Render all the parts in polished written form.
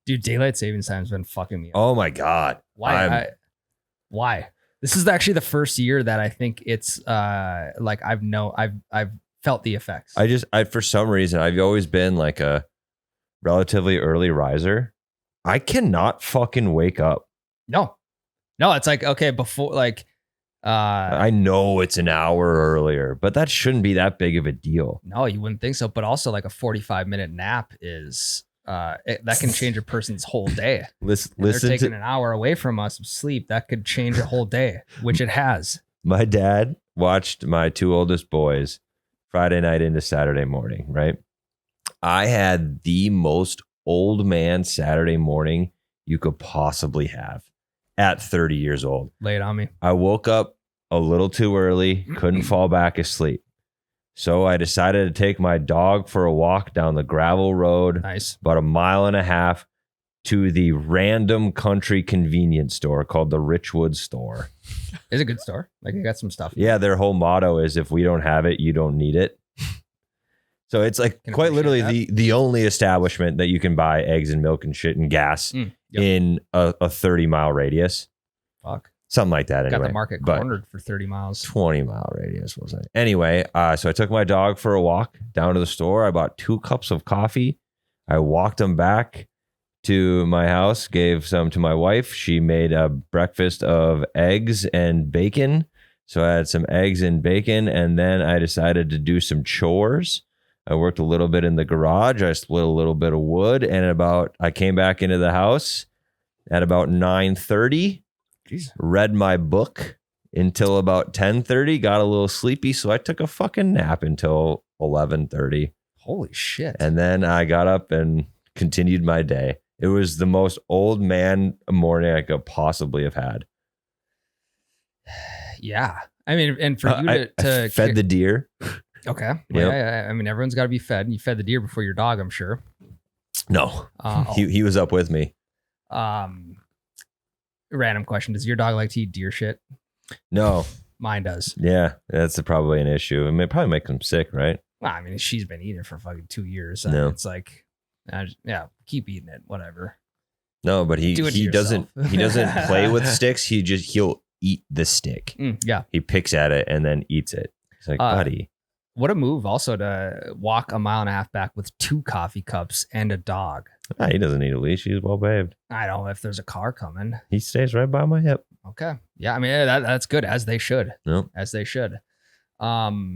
Dude, daylight savings time has been fucking me up. Oh my God. Why? Why? This is actually the first year that I think it's like I've felt the effects. I for some reason, I've always been like a relatively early riser. I cannot fucking wake up. No, it's like, okay, before like, I know it's an hour earlier, but that shouldn't be that big of a deal. no, you wouldn't think so. But also like a 45-minute nap is, that can change a person's whole day. Listen they're taking an hour away from us of sleep. That could change a whole day, which it has. My dad watched my two oldest boys Friday night into Saturday morning, right? I had the most old man Saturday morning you could possibly have at 30 years old. Lay it on me. I woke up a little too early, couldn't fall back asleep. So I decided to take my dog for a walk down the gravel road, Nice. about 1.5 miles to the random country convenience store called the Richwood store. It's a good store. Like, you got some stuff. Yeah, their whole motto is if we don't have it, you don't need it. So it's like Can quite literally appreciate the only establishment that you can buy eggs and milk and shit and gas Yep. in a 30-mile radius. Fuck. Something like that anyway. Got the market But cornered for 30 miles. 20-mile radius was it? Anyway, so I took my dog for a walk down to the store. I bought 2 cups of coffee. I walked them back to my house, gave some to my wife. She made a breakfast of eggs and bacon. So I had some eggs and bacon, and then I decided to do some chores. I worked a little bit in the garage. I split a little bit of wood, and I came back into the house at about 9:30. Jeez. Read my book until about 10:30. Got a little sleepy, so I took a fucking nap until 11:30. Holy shit. And then I got up and continued my day. It was the most old man morning I could possibly have had. Yeah. I mean, and for you I fed the deer. Okay. Yep. Yeah. I mean, everyone's got to be fed. You fed the deer before your dog, I'm sure. No, he was up with me. Random question. Does your dog like to eat deer shit? No. Mine does. Yeah, that's probably an issue. I mean, it probably makes him sick, right? Well, I mean, she's been eating it for fucking 2 years. So No. It's like, yeah, keep eating it. Whatever. No, but he doesn't play with sticks. He'll eat the stick. Yeah. He picks at it and then eats it. It's like, buddy. What a move also to walk 1.5 miles back with 2 coffee cups and a dog. He doesn't need a leash. He's well behaved. I don't know if there's a car coming. He stays right by my hip. Okay. Yeah. I mean, that's good, as they should. Nope. As they should. What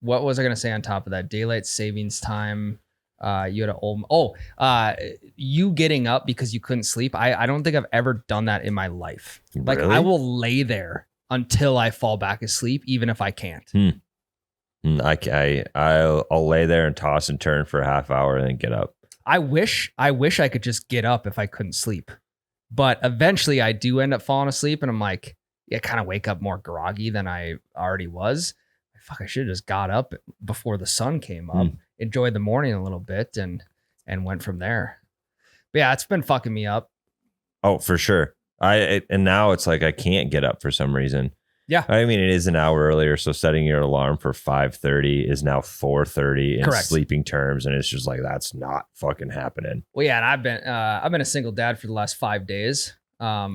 was I going to say on top of that? Daylight savings time. You had you getting up because you couldn't sleep. I don't think I've ever done that in my life. Like, Really? I will lay there until I fall back asleep, even if I can't. I'll lay there and toss and turn for a half hour and then get up. I wish I could just get up if I couldn't sleep. But eventually I do end up falling asleep, and I'm like, yeah, kind of wake up more groggy than I already was. Fuck, I should have just got up before the sun came up, enjoyed the morning a little bit, and went from there. But yeah, it's been fucking me up. Oh, for sure. And now it's like I can't get up for some reason. Yeah. I mean, it is an hour earlier, so setting your alarm for 5:30 is now 4:30 in Correct. sleeping terms, and it's just like, that's not fucking happening. Well, yeah, and I've been a single dad for the last 5 days. I've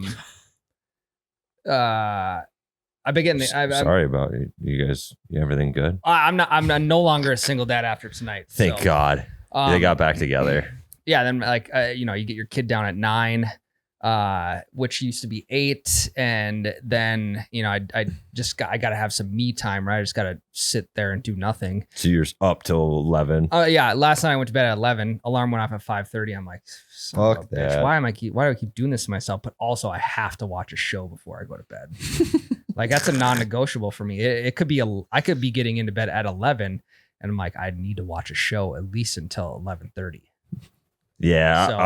been getting Sorry about it. You guys. Everything good? I'm no longer a single dad after tonight. Thank God they got back together. Yeah, then you get your kid down at 9, which used to be 8, and then I got to have some me time, right? I just got to sit there and do nothing. So you're up till 11. Yeah, last night I went to bed at 11. Alarm went off at 5:30. I'm like, fuck that. Why do I keep doing this to myself? But also, I have to watch a show before I go to bed. Like, that's a non-negotiable for me. It could be I could be getting into bed at 11, and I'm like, I need to watch a show at least until 11:30. Yeah, So,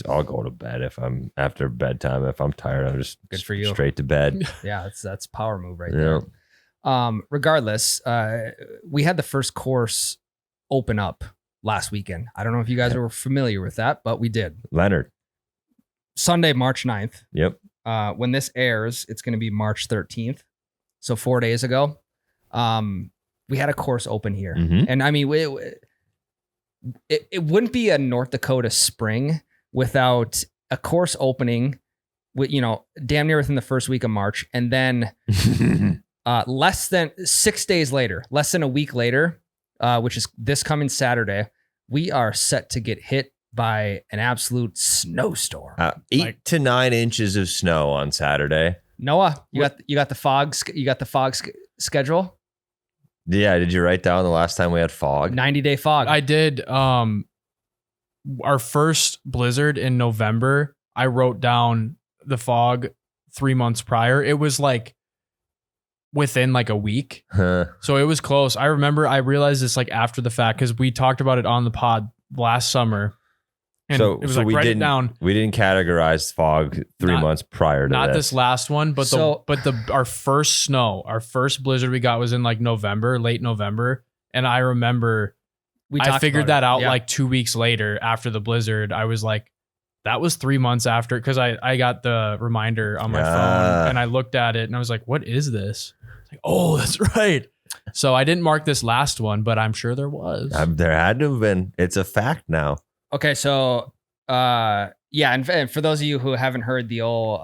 I'll go to bed if I'm after bedtime. If I'm tired, I'm just Good for you. straight to bed. Yeah, that's power move right Yeah. there. Regardless, we had the first course open up last weekend. I don't know if you guys were familiar with that, but we did. Leonard. Sunday, March 9th. Yep. When this airs, it's going to be March 13th. So 4 days ago, we had a course open here. Mhm. And I mean, it wouldn't be a North Dakota spring, without a course opening with, damn near within the first week of March. And then less than 6 days later, less than a week later, which is this coming Saturday, we are set to get hit by an absolute snowstorm. 8 to 9 inches of snow on Saturday. Noah, you got the fog schedule? Yeah, did you write down the last time we had fog? 90-day fog. I did. Our first blizzard in November, I wrote down the fog 3 months prior. It was like within like a week. So it was close. I remember I realized this like after the fact because we talked about it on the pod last summer. And so it was so like, we write it didn't down. We didn't categorize fog 3 months prior to Not this. this last one, but our first snow, our first blizzard we got was in like November, late November. And I remember I figured that out like 2 weeks later after the blizzard. I was like, that was 3 months after, because I got the reminder on my phone and I looked at it and I was like, what is this? Like, oh, that's right. So I didn't mark this last one, but I'm sure there was. There had to have been. It's a fact now. Okay, so and for those of you who haven't heard the old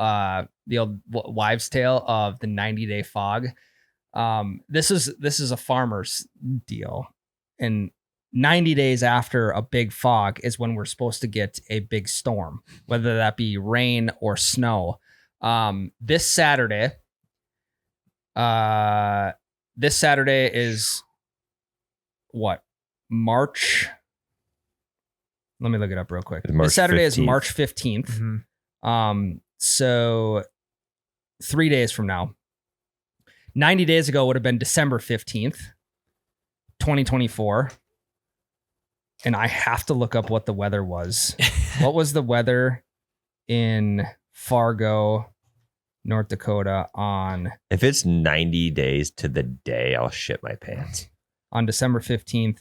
wives' tale of the 90-day fog, this is a farmer's deal, and 90 days after a big fog is when we're supposed to get a big storm, whether that be rain or snow. This Saturday is what? March. Let me look it up real quick. This Saturday 15th. Is March 15th. Mm-hmm. So 3 days from now. 90 days ago would have been December 15th, 2024. And I have to look up what the weather was. What was the weather in Fargo, North Dakota on... If it's 90 days to the day, I'll shit my pants. On December 15th,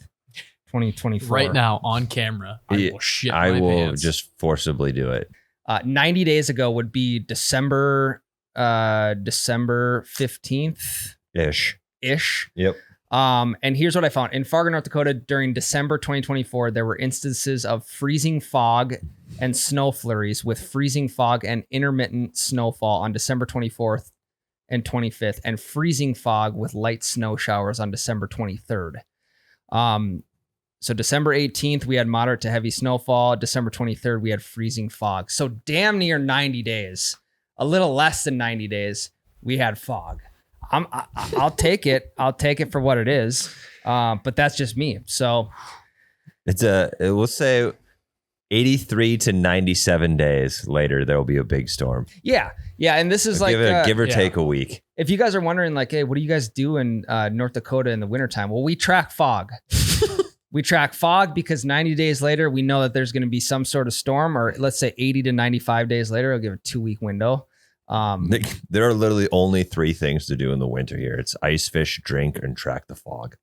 2024. Right now, on camera, I will shit my pants. I will just forcibly do it. 90 days ago would be December 15th. Ish. Yep. And here's what I found. In Fargo, North Dakota, during December 2024, there were instances of freezing fog and snow flurries with freezing fog and intermittent snowfall on December 24th and 25th, and freezing fog with light snow showers on December 23rd. So December 18th, we had moderate to heavy snowfall. December 23rd, we had freezing fog. So damn near 90 days, a little less than 90 days, we had fog. I'll take it. I'll take it for what it is. But that's just me. So we'll say 83 to 97 days later, there will be a big storm. Yeah. Yeah. And this is give or take a week. If you guys are wondering like, hey, what do you guys do in North Dakota in the wintertime? Well, we track fog. We track fog because 90 days later, we know that there's going to be some sort of storm, or let's say 80 to 95 days later, I'll give a 2-week window. There are literally only 3 things to do in the winter here. It's ice, fish, drink, and track the fog.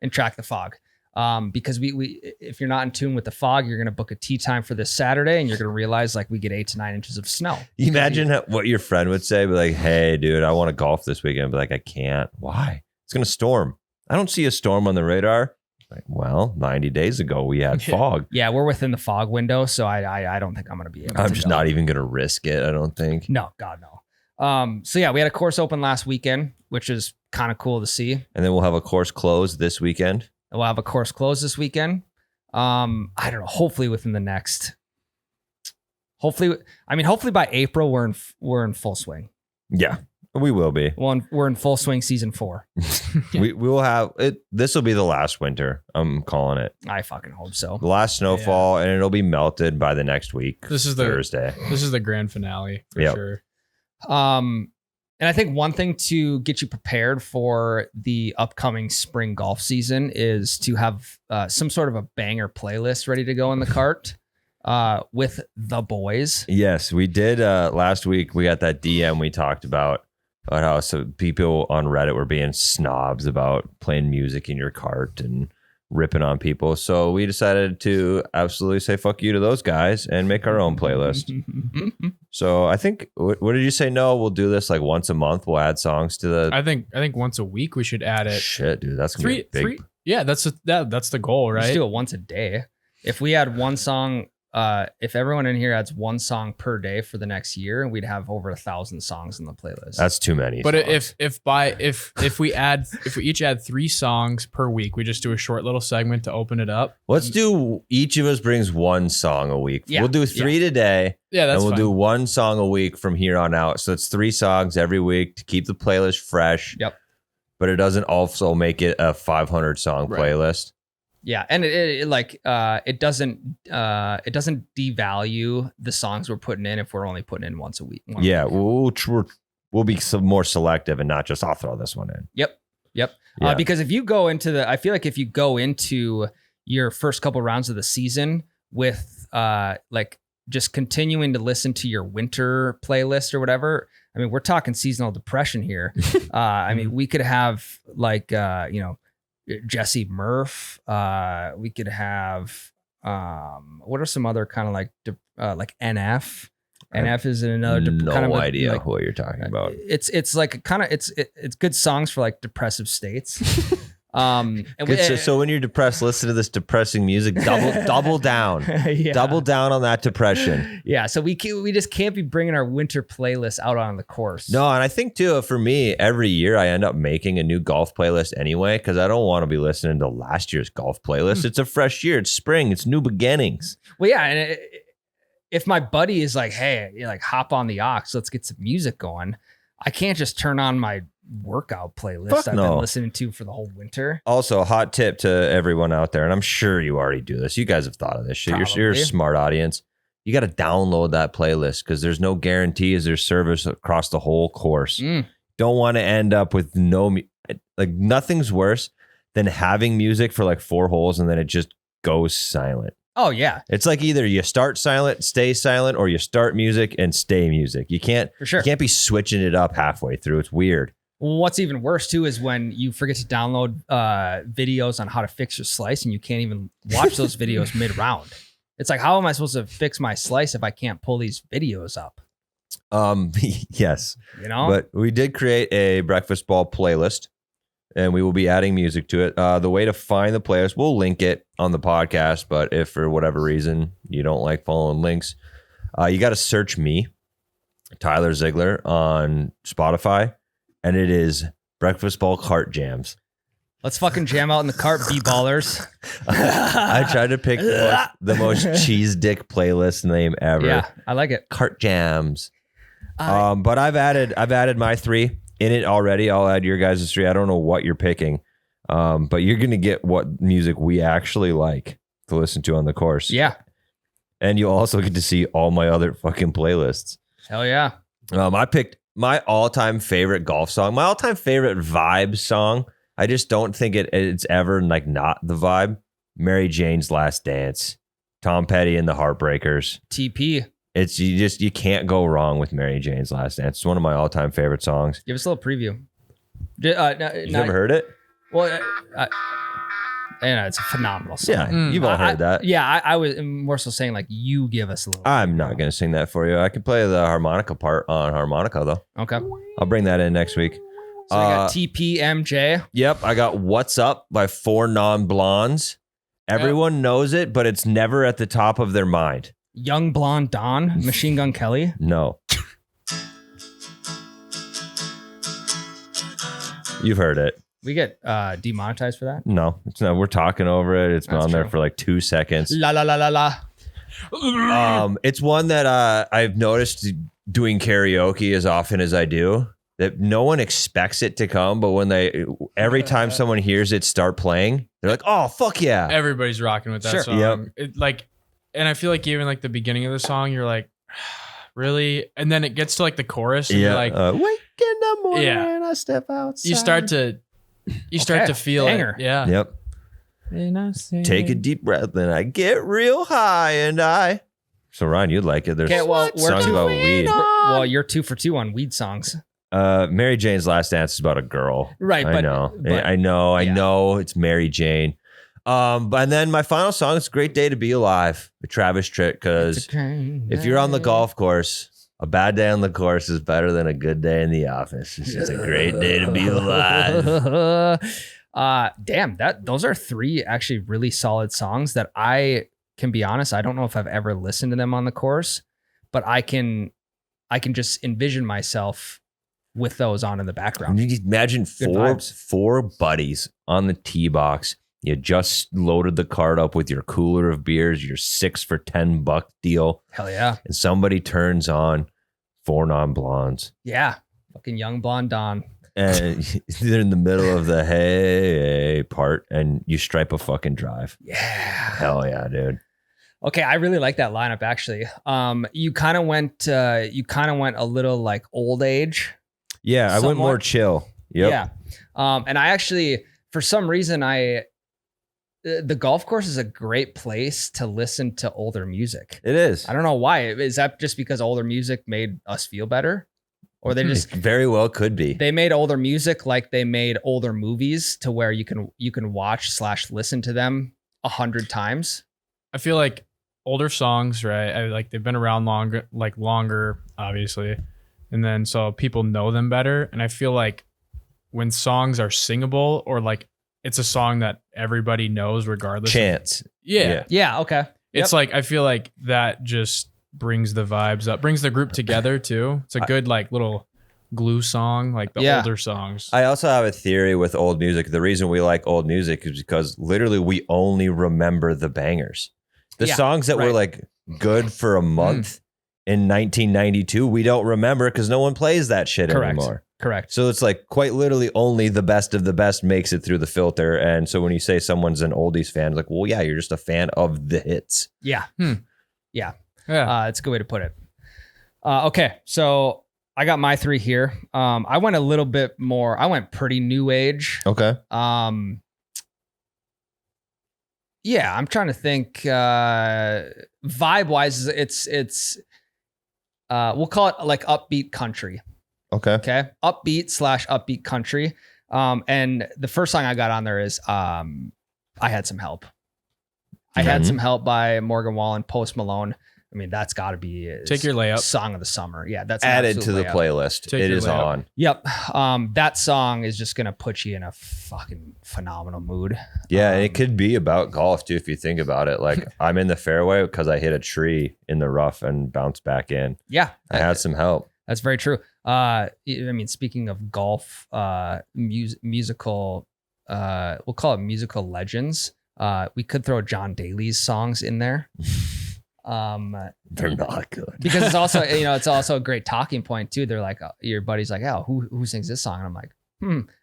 Because we if you're not in tune with the fog, you're going to book a tee time for this Saturday, and you're going to realize like we get 8 to 9 inches of snow. Imagine what your friend would say, be like, hey, dude, I want to golf this weekend. Be like, I can't. Why? It's going to storm. I don't see a storm on the radar. Like, well, 90 days ago, we had fog. Yeah, we're within the fog window, so I don't think I'm going to be able to. I'm just not even going to risk it, I don't think. No, God, no. So yeah, we had a course open last weekend, which is kind of cool to see. And then we'll have a course closed this weekend. We'll have a course closed this weekend. I don't know. Hopefully within the next. Hopefully by April we're in full swing. Yeah, we will be. Well, we're in full swing season 4. we will have it. This will be the last winter. I'm calling it. I fucking hope so. The last snowfall, and it'll be melted by the next week. This is Thursday. This is the grand finale for sure. And I think one thing to get you prepared for the upcoming spring golf season is to have some sort of a banger playlist ready to go in the cart with the boys. Yes, we did. Last week, we got that DM we talked about how some people on Reddit were being snobs about playing music in your cart and ripping on people. So we decided to absolutely say fuck you to those guys and make our own playlist. So I think, what did you say? No, we'll do this like once a month. We'll add songs to the. I think once a week we should add it. Shit, dude, that's gonna be big. Yeah, that's the goal, right? Let's do it once a day. If we had one song if everyone in here adds one song per day for the next year, we'd have over 1,000 songs in the playlist. That's too many. But songs. if we each add 3 songs per week, we just do a short little segment to open it up. Let's do each of us brings one song a week. Yeah, We'll do 3 today. Yeah, that's and we'll fine. do one song a week from here on out. So it's 3 songs every week to keep the playlist fresh. Yep. But it doesn't also make it a 500 song playlist. Yeah, and it doesn't devalue the songs we're putting in if we're only putting in once a week. Yeah, we'll be some more selective and not just I'll throw this one in. Yep. Yeah. Because if you go into I feel like if you go into your first couple rounds of the season with like just continuing to listen to your winter playlist or whatever, I mean, we're talking seasonal depression here. I mean, we could have like Jesse Murph. We could have what are some other kind of like NF. NF is another no kind of idea what you're talking about. It's like kind of it's good songs for like depressive states. So when you're depressed, listen to this depressing music. Double down. Yeah. Double down on that depression. Yeah. So we just can't be bringing our winter playlist out on the course. No, and I think too, for me, every year I end up making a new golf playlist anyway, because I don't want to be listening to last year's golf playlist. It's a fresh year. It's spring. It's new beginnings. Well, yeah. And if my buddy is like, hey, like hop on the aux, let's get some music going, I can't just turn on my workout playlist I've been listening to for the whole winter. Also, hot tip to everyone out there, and I'm sure you already do this. You guys have thought of this shit. You're a smart audience. You got to download that playlist because there's no guarantees there's service across the whole course. Don't want to end up with nothing's worse than having music for like 4 holes and then it just goes silent. Oh yeah. It's like either you start silent, stay silent, or you start music and stay music. You can't be switching it up halfway through. It's weird. What's even worse too is when you forget to download videos on how to fix your slice and you can't even watch those videos mid-round. It's like, how am I supposed to fix my slice if I can't pull these videos up? Yes. But we did create a breakfast ball playlist and we will be adding music to it. The way to find the playlist, we'll link it on the podcast, but if for whatever reason you don't like following links, you got to search me, Tyler Ziegler, on Spotify. And it is Breakfast Ball Cart Jams. Let's fucking jam out in the cart, B-ballers. I tried to pick the most cheese dick playlist name ever. Yeah, I like it. Cart Jams. But I've added my 3 in it already. I'll add your guys' 3. I don't know what you're picking. But you're going to get what music we actually like to listen to on the course. Yeah. And you'll also get to see all my other fucking playlists. Hell yeah. I picked my all-time favorite golf song, my all-time favorite vibe song. I just don't think it's ever like not the vibe. Mary Jane's Last Dance, Tom Petty and the Heartbreakers. TP. It's you can't go wrong with Mary Jane's Last Dance. It's one of my all-time favorite songs. Give us a little preview. You've never heard it? Well, it's a phenomenal song. Yeah, you've all heard that. Yeah, I was more so saying like you give us a little. I'm not going to sing that for you. I can play the harmonica part on harmonica though. Okay. I'll bring that in next week. So I got TPMJ. Yep, I got What's Up by 4 Non-Blondes. Everyone knows it, but it's never at the top of their mind. Young Blonde Don, Machine Gun Kelly. No. You've heard it. We get demonetized for that? No, it's not. We're talking over it. It's been on there for like 2 seconds. La la la la la. It's one that I've noticed doing karaoke as often as I do, that no one expects it to come, but when every time someone hears it start playing, they're like, "Oh fuck yeah!" Everybody's rocking with that song. Yep. And I feel like even like the beginning of the song, you're like, really? And then it gets to like the chorus, and you're like, wake in the morning, I step outside. You start to feel Banger. it. Yeah. Yep. Take a deep breath and I get real high and I. So Ryan, you'd like it. There's songs about weed. Well, you're 2 for 2 on weed songs. Mary Jane's Last Dance is about a girl. Right. I know. It's Mary Jane. And then my final song is Great Day to Be Alive with Travis Tritt, because if you're on the golf course, a bad day on the course is better than a good day in the office. It's just a great day to be alive. Damn, those are 3 actually really solid songs that I can be honest, I don't know if I've ever listened to them on the course, but I can just envision myself with those on in the background. You can imagine four buddies on the tee box. You just loaded the cart up with your cooler of beers, your 6 for $10 deal. Hell yeah. And somebody turns on 4 non-blondes. Yeah. Fucking young blonde Don. And they're in the middle of the hey part and you stripe a fucking drive. Yeah. Hell yeah, dude. Okay, I really like that lineup actually. You kind of went a little like old age. Yeah, I went more chill. Yep. Yeah. And I actually, for some reason, the golf course is a great place to listen to older music. It is. I don't know why. Is that just because older music made us feel better? Or they just very well could be. They made older music like they made older movies to where you can watch / listen to them 100 times. I feel like older songs, right? Like they've been around longer, obviously. And then so people know them better. And I feel like when songs are singable or like it's a song that everybody knows regardless. Chance. Yeah. Okay. It's like, I feel like that just brings the vibes up, brings the group together too. It's a good like little glue song, like the older songs. I also have a theory with old music. The reason we like old music is because literally we only remember the bangers. The songs that were like good for a month in 1992, we don't remember because no one plays that shit anymore. Correct. So it's like quite literally only the best of the best makes it through the filter. And so when you say someone's an oldies fan, it's like, well, yeah, you're just a fan of the hits. Yeah. Yeah. It's a good way to put it. Okay. So I got my 3 here. I went a little bit more. I went pretty new age. Okay. Yeah, I'm trying to think. Vibe wise, it's we'll call it like upbeat country. Okay. Upbeat / upbeat country. And the first song I got on there is I Had Some Help. I Had Some Help by Morgan Wallen, Post Malone. I mean, that's got to be Take Your Layup song of the summer. Yeah, that's added to the playlist. It is on. Yep. That song is just gonna put you in a fucking phenomenal mood. Yeah, and it could be about golf too if you think about it. Like I'm in the fairway because I hit a tree in the rough and bounced back in. Yeah, I had some help. That's very true. I mean, speaking of golf, musical, we'll call it musical legends. We could throw John Daly's songs in there. They're not good because it's also, it's also a great talking point too. They're like, your buddy's like, oh, who sings this song? And I'm like,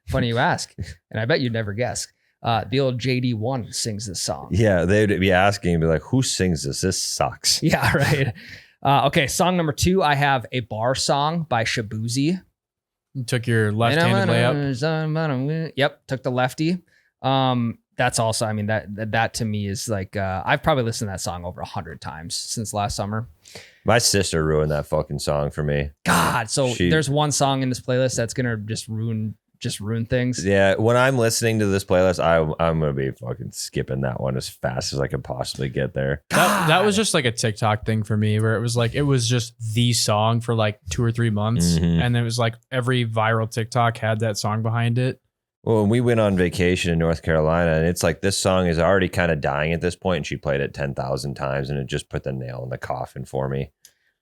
funny you ask. And I bet you'd never guess. The old JD1 sings this song. Yeah, they'd be asking and be like, who sings this? This sucks. Yeah, right. Okay, song number 2, I have A Bar Song by Shabuzi. You took your left-handed layup. Yep, took the lefty. That's also, I mean, that to me is like, I've probably listened to that song over 100 times since last summer. My sister ruined that fucking song for me. God, so there's one song in this playlist that's gonna just ruin things. Yeah, when I'm listening to this playlist, I'm gonna be fucking skipping that one as fast as I can possibly get there. That was just like a TikTok thing for me, where it was just the song for like 2 or 3 months, and it was like every viral TikTok had that song behind it. Well, when we went on vacation in North Carolina, and it's like this song is already kind of dying at this point, and she played it 10,000 times, and it just put the nail in the coffin for me.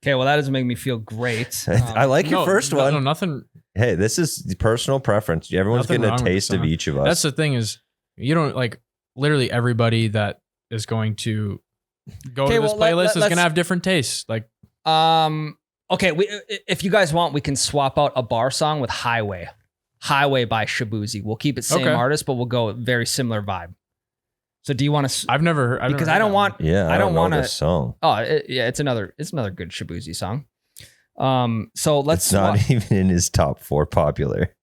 Okay, well, that doesn't make me feel great. I like your first one. No, nothing. Hey, this is personal preference. Everyone's getting a taste of each of us. That's the thing is, you don't like literally everybody that is going to go to this playlist is going to have different tastes. Like, okay, if you guys want, we can swap out A Bar Song with Highway by Shabuzi. We'll keep it same artist, but we'll go very similar vibe. I don't want this song. Oh, it's another good Shabuzi song. So let's. It's not even in his top 4 popular.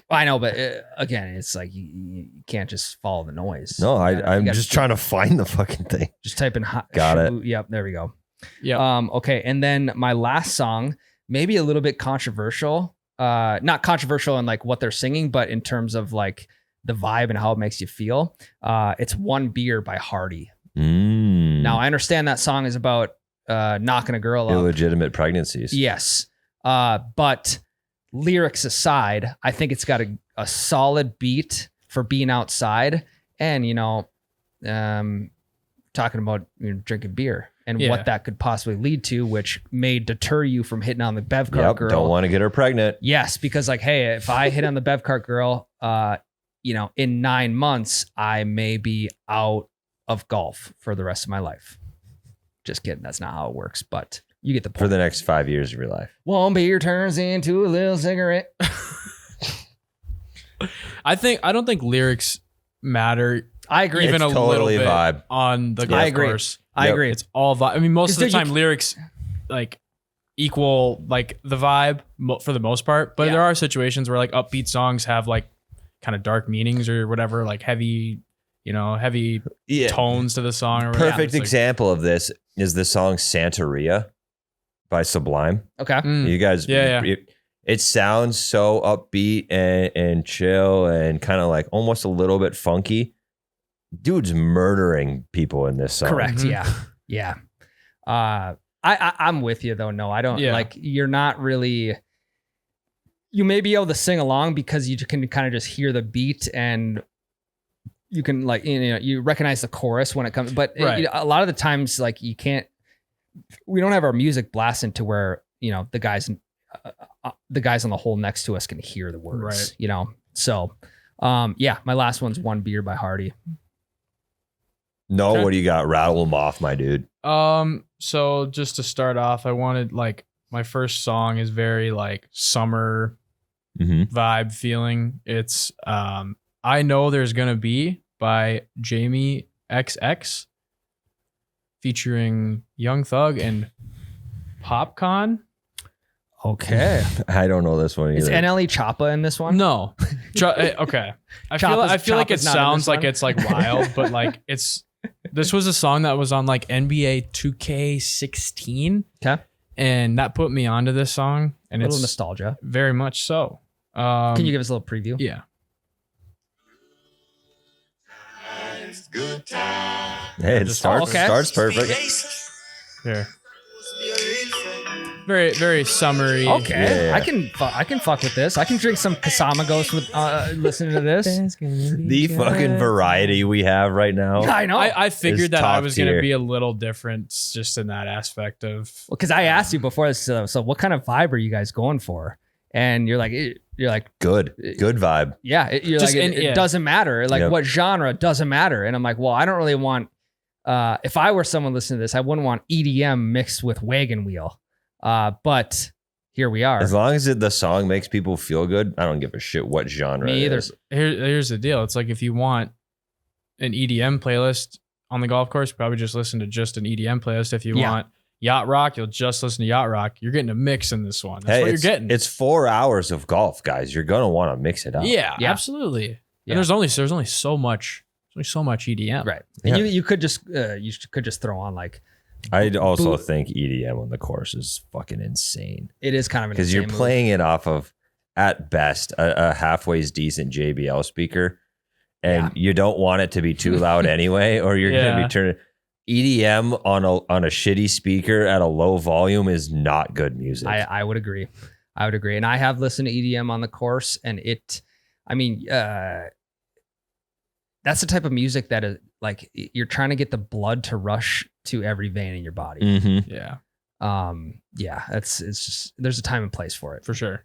I know, but again, it's like you can't just follow the noise. No, I'm just trying to find the fucking thing. Just type in. Got it. Yep, there we go. Yeah. Okay, and then my last song, maybe a little bit controversial. Not controversial in like what they're singing, but in terms of like the vibe and how it makes you feel. It's One Beer by Hardy. Now I understand that song is about knocking a girl up. Illegitimate pregnancies. Yes. But lyrics aside, I think it's got a solid beat for being outside and, to talking about drinking beer and what that could possibly lead to, which may deter you from hitting on the bev cart girl. Don't want to get her pregnant. Yes, because like, hey, if I hit on the bev cart girl, in 9 months, I may be out of golf for the rest of my life. Just kidding. That's not how it works, but you get the point. For the next 5 years of your life. One beer turns into a little cigarette. I don't think lyrics matter. I agree. Even it's a totally little bit vibe on the golf course. I agree. It's all vibe. I mean, most of the time, you lyrics like equal like the vibe for the most part. But there are situations where like upbeat songs have like kind of dark meanings or whatever, like heavy tones to the song. Or Perfect example of this is the song Santeria by Sublime. Okay. You guys, it sounds so upbeat and chill and kind of like almost a little bit funky. Dude's murdering people in this song. Correct. Yeah. I'm with you though. No, I don't like, you're not really, you may be able to sing along because you can kind of just hear the beat and you can like, you recognize the chorus when it comes, but a lot of the times like we don't have our music blasting to where, the guys on the hole next to us can hear the words, So, my last one's One Beer by Hardy. No, what do you got? Rattle them off, my dude. So just to start off, I wanted like my first song is very like summer vibe feeling. It's I Know There's Gonna Be by Jamie XX featuring Young Thug and Popcorn. Okay. I don't know this one either. Is NLE Choppa in this one? No. Okay. I feel like it sounds like it's like wild, but like this was a song that was on like NBA 2K16. Okay. And that put me onto this song. And it's nostalgia. Very much so. Can you give us a little preview? Yeah. Hey, it starts perfect. Here. Very, very summery. Okay. Yeah. I can fuck with this. I can drink some Casamigos with listening to this. The fucking variety we have right now. I know. I figured that I was going to be a little different just in that aspect of. Well, because I asked you before this, so what kind of vibe are you guys going for? And you're like good vibe. Yeah. It doesn't matter. Like what genre doesn't matter. And I'm like, well, I don't really want, if I were someone listening to this, I wouldn't want EDM mixed with Wagon Wheel. But here we are. As long as the song makes people feel good, I don't give a shit what genre. Me either. Here's the deal. It's like if you want an EDM playlist on the golf course, probably just listen to just an EDM playlist. If you want yacht rock, you'll just listen to yacht rock. You're getting a mix in this one. That's what you're getting. It's 4 hours of golf, guys. You're gonna want to mix it up. Yeah, absolutely. Yeah. And there's only so much EDM. Right. And you could just throw on like. I also think EDM on the course is fucking insane. It is kind of because you're playing it off of, at best, a halfway decent JBL speaker, and you don't want it to be too loud anyway, or you're going to be turning EDM on a shitty speaker at a low volume is not good music. I would agree. And I have listened to EDM on the course, and that's the type of music that is like you're trying to get the blood to rush to every vein in your body. Mm-hmm. Yeah. It's just, there's a time and place for it. For sure.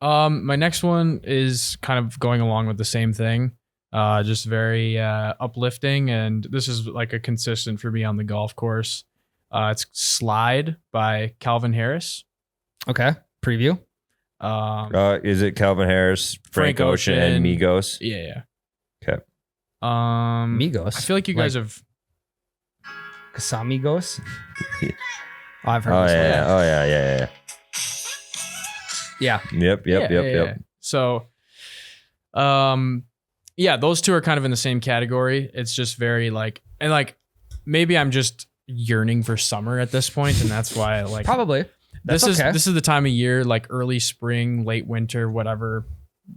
My next one is kind of going along with the same thing. Just very uplifting. And this is like a consistent for me on the golf course. It's Slide by Calvin Harris. Okay. Preview. Is it Calvin Harris, Frank Ocean, and Migos? Yeah. Okay. Migos. I feel like you guys have Casamigos. I've heard. Yeah. Yep. So, those two are kind of in the same category. It's just very like, and like, maybe I'm just yearning for summer at this point, and that's why I like. Probably. This is the time of year, like early spring, late winter, whatever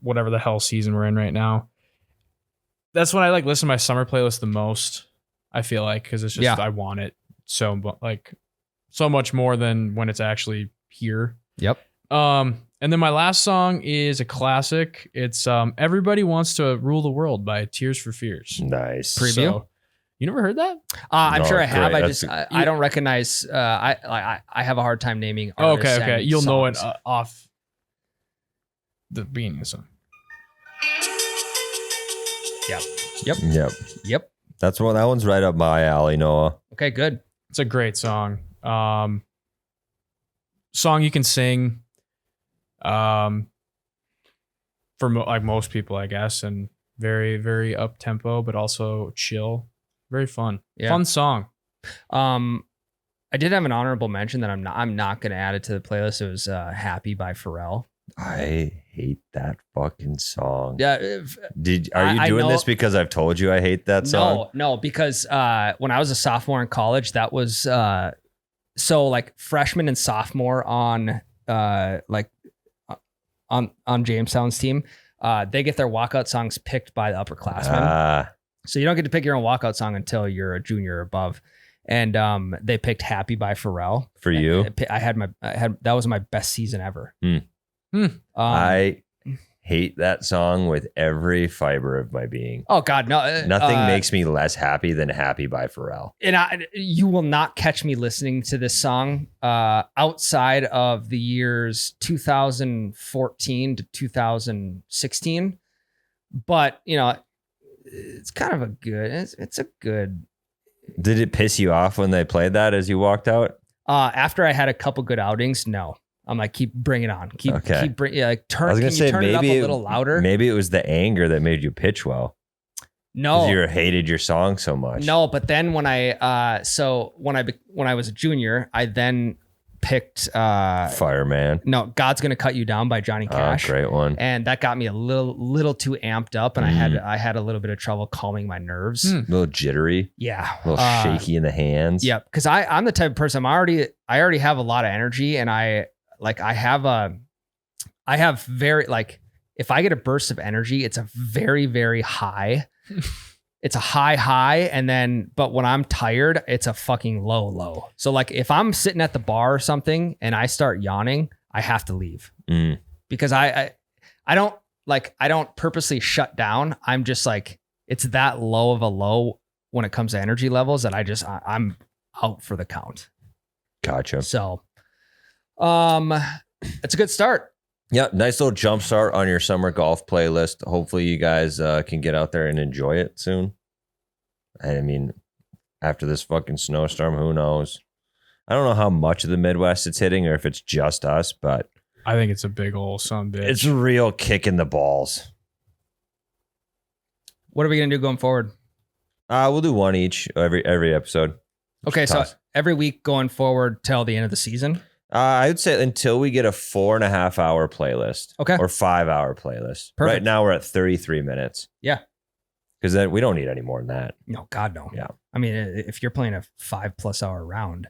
the hell season we're in right now. That's when I like listen to my summer playlist the most. I feel like because it's just I want it so much more than when it's actually here. Yep. And then my last song is a classic. It's Everybody Wants to Rule the World by Tears for Fears. Nice. Preview. You never heard that? I'm No, sure I have. great. I don't recognize. I have a hard time naming. Oh, artists okay. and You'll know it songs. off the beginning of the song. Yep. That one's right up my alley, Noah. Okay, good. It's a great song. Song you can sing. For like most people, I guess, and very, very up tempo, but also chill. Very fun. Yeah. Fun song. I did have an honorable mention that I'm not going to add it to the playlist. It was "Happy" by Pharrell. I hate that fucking song. Yeah. Are you I doing know- this because I've told you I hate that song? No, because when I was a sophomore in college, that was so like freshman and sophomore on Jamestown's team, they get their walkout songs picked by the upperclassmen. So you don't get to pick your own walkout song until you're a junior or above. And they picked "Happy" by Pharrell. For you? That was my best season ever. I hate that song with every fiber of my being. Oh God, no! Nothing makes me less happy than "Happy" by Pharrell. And you will not catch me listening to this song outside of the years 2014 to 2016. But it's kind of a good. It's a good. Did it piss you off when they played that as you walked out? After I had a couple good outings, no. I'm like, keep bringing it on. Keep bring. Turn. I was gonna say turn it up maybe a little louder. Maybe it was the anger that made you pitch well. No, you hated your song so much. No, but then when I was a junior, I then picked Fireman. No, God's Gonna Cut You Down by Johnny Cash. Great one. And that got me a little too amped up, and I had a little bit of trouble calming my nerves. A little jittery. Yeah. A little shaky in the hands. Yeah, because I'm the type of person, I already have a lot of energy, and I have very, like, if I get a burst of energy, it's a very, very high. It's a high, and then, but when I'm tired, it's a fucking low. So like if I'm sitting at the bar or something and I start yawning, I have to leave because I don't purposely shut down. I'm just like, it's that low of a low when it comes to energy levels that I'm out for the count. Gotcha. So, it's a good start. Yeah, nice little jump start on your summer golf playlist. Hopefully you guys can get out there and enjoy it soon. I mean, after this fucking snowstorm, who knows? I don't know how much of the Midwest it's hitting or if it's just us, but I think it's a big old son bitch. It's a real kick in the balls. What are we going to do going forward? We'll do one each every episode. Okay, so every week going forward till the end of the season? I would say until we get a 4.5 hour playlist. Okay. Or 5 hour playlist. Perfect. Right now we're at 33 minutes. Yeah. Because then we don't need any more than that. No, God, no. Yeah. I mean, if you're playing a 5+ hour round,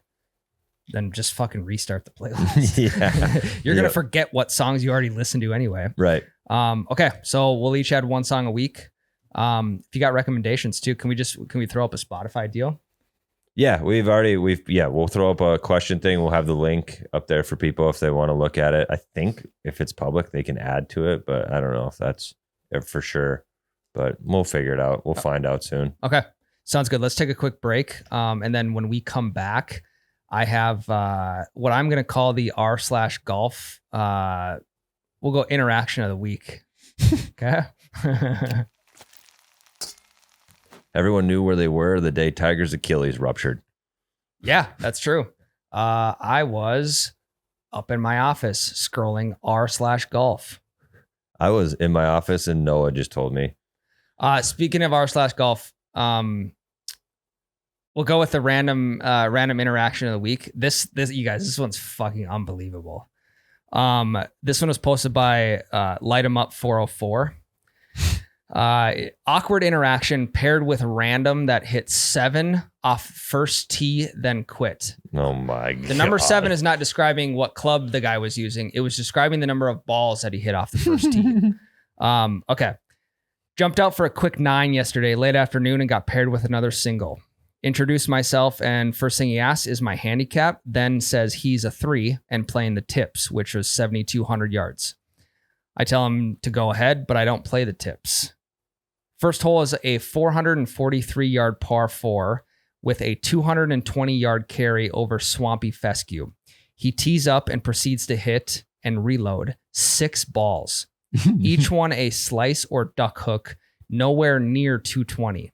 then just fucking restart the playlist. Yeah. You're going to forget what songs you already listened to anyway. Right. Okay, so we'll each add one song a week. If you got recommendations too, can we throw up a Spotify deal? Yeah, we'll throw up a question thing. We'll have the link up there for people if they want to look at it. I think if it's public, they can add to it, but I don't know if that's for sure. But we'll figure it out. We'll find out soon. Okay, sounds good. Let's take a quick break. And then when we come back, I have what I'm going to call the r/golf. We'll go interaction of the week. Okay. Everyone knew where they were the day Tiger's Achilles ruptured. Yeah, that's true. I was up in my office scrolling r/golf. I was in my office and Noah just told me. Speaking of r/golf, we'll go with the random interaction of the week. This you guys, this one's fucking unbelievable. This one was posted by Light 'em Up 404. Awkward interaction paired with random that hit 7 off first tee, then quit. Oh my God. The number 7 is not describing what club the guy was using. It was describing the number of balls that he hit off the first tee. Okay. Jumped out for a quick 9 yesterday, late afternoon, and got paired with another single. Introduced myself, and first thing he asks is my handicap, then says he's a 3 and playing the tips, which was 7,200 yards. I tell him to go ahead, but I don't play the tips. First hole is a 443-yard par 4 with a 220-yard carry over swampy fescue. He tees up and proceeds to hit and reload 6 balls, each one a slice or duck hook, nowhere near 220.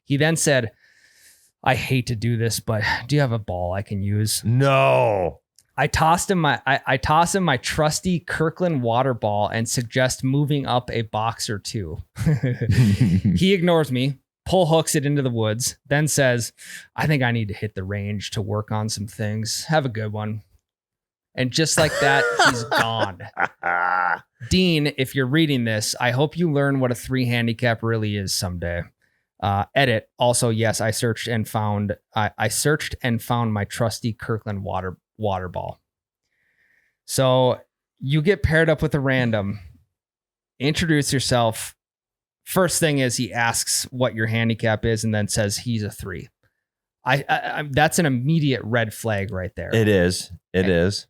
He then said, I hate to do this, but do you have a ball I can use? No. I toss him my trusty Kirkland water ball and suggest moving up a box or two. He ignores me, pull hooks it into the woods, then says, I think I need to hit the range to work on some things. Have a good one. And just like that, he's gone. Dean, if you're reading this, I hope you learn what a 3 handicap really is someday. Edit. Also, yes, I searched and found my trusty Kirkland water ball. So you get paired up with a random, introduce yourself. First thing is he asks what your handicap is and then says he's a 3. I that's an immediate red flag right there. It is. It is.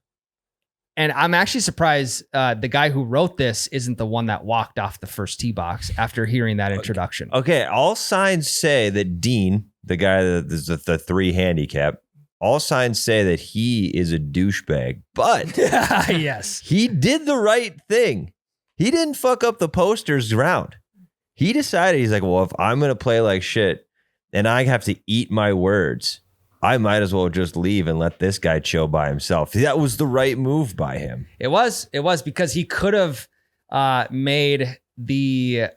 And I'm actually surprised the guy who wrote this isn't the one that walked off the first tee box after hearing that introduction. Okay, all signs say that Dean, the guy that is the 3 handicap, all signs say that he is a douchebag. But yes, he did the right thing. He didn't fuck up the posters round. He decided, he's like, well, if I'm going to play like shit and I have to eat my words, I might as well just leave and let this guy chill by himself. That was the right move by him. It was because he could have made the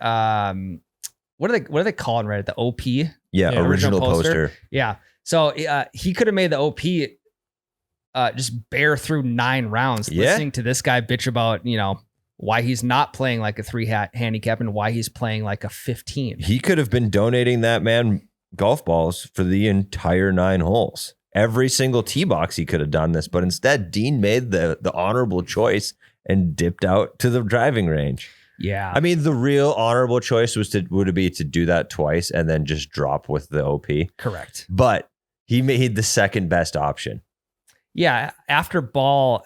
what are they calling right? The OP? Yeah, original poster. Yeah. So he could have made the OP just bear through 9 rounds listening to this guy bitch about, why he's not playing like a 3 handicap and why he's playing like a 15. He could have been donating that man golf balls for the entire 9 holes. Every single tee box he could have done this, but instead Dean made the honorable choice and dipped out to the driving range. Yeah. I mean, the real honorable choice would be to do that twice and then just drop with the OP. Correct. But he made the second best option. Yeah. After ball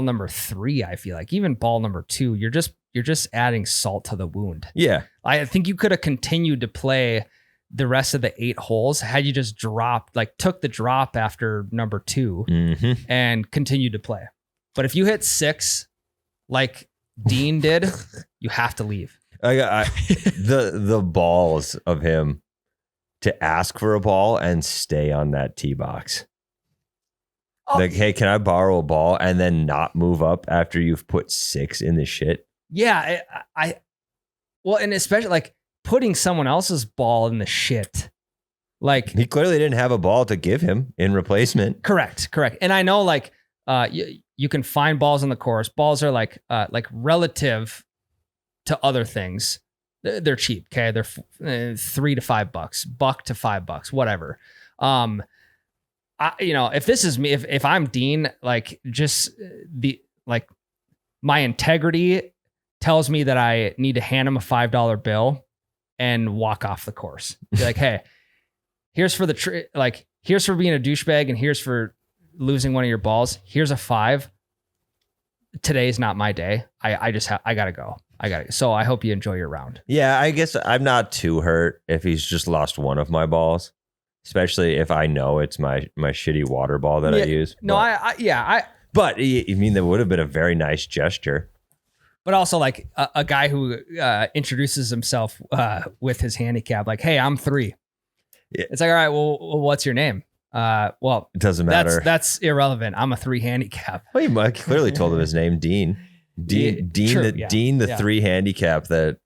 number 3, I feel like even ball number 2, you're just adding salt to the wound. Yeah. I think you could have continued to play the rest of the 8 holes had you just took the drop after number 2 and continued to play. But if you hit 6, like Dean did, you have to leave. The balls of him to ask for a ball and stay on that tee box. Oh. Like, hey, can I borrow a ball? And then not move up after you've put 6 in the shit. Yeah. And especially like putting someone else's ball in the shit. Like he clearly didn't have a ball to give him in replacement. Correct. And I know like you can find balls on the course. Balls are like relative to other things. They're cheap. Okay. They're $3 to $5, $1 to $5, whatever. If this is me, if I'm Dean, like just my integrity tells me that I need to hand him a $5 bill and walk off the course. Be like, hey, here's for here's for being a douchebag and here's for losing one of your balls. Here's a 5. Today's not my day. I gotta go. So I hope you enjoy your round. Yeah, I guess I'm not too hurt if he's just lost one of my balls, especially if I know it's my shitty water ball that I use. No, But I mean, that would have been a very nice gesture. But also like a guy who introduces himself with his handicap, like, hey, I'm 3. Yeah. It's like, all right, well, what's your name? Well, it doesn't matter. That's irrelevant. I'm a 3 handicap. Well, you clearly told him his name, Dean. Dean, the 3 handicap that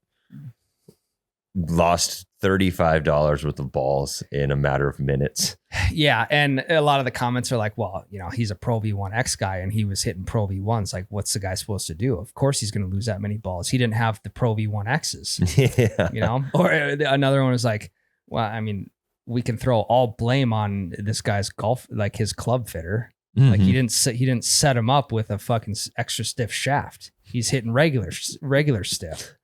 lost $35 worth of balls in a matter of minutes. Yeah, and a lot of the comments are like, well, he's a Pro V1X guy and he was hitting Pro V1s. Like, what's the guy supposed to do? Of course he's going to lose that many balls. He didn't have the Pro V1Xs. Yeah. Or another one was like, well, I mean, we can throw all blame on this guy's golf, like his club fitter. Mm-hmm. Like he didn't set him up with a fucking extra stiff shaft. He's hitting regular stiff.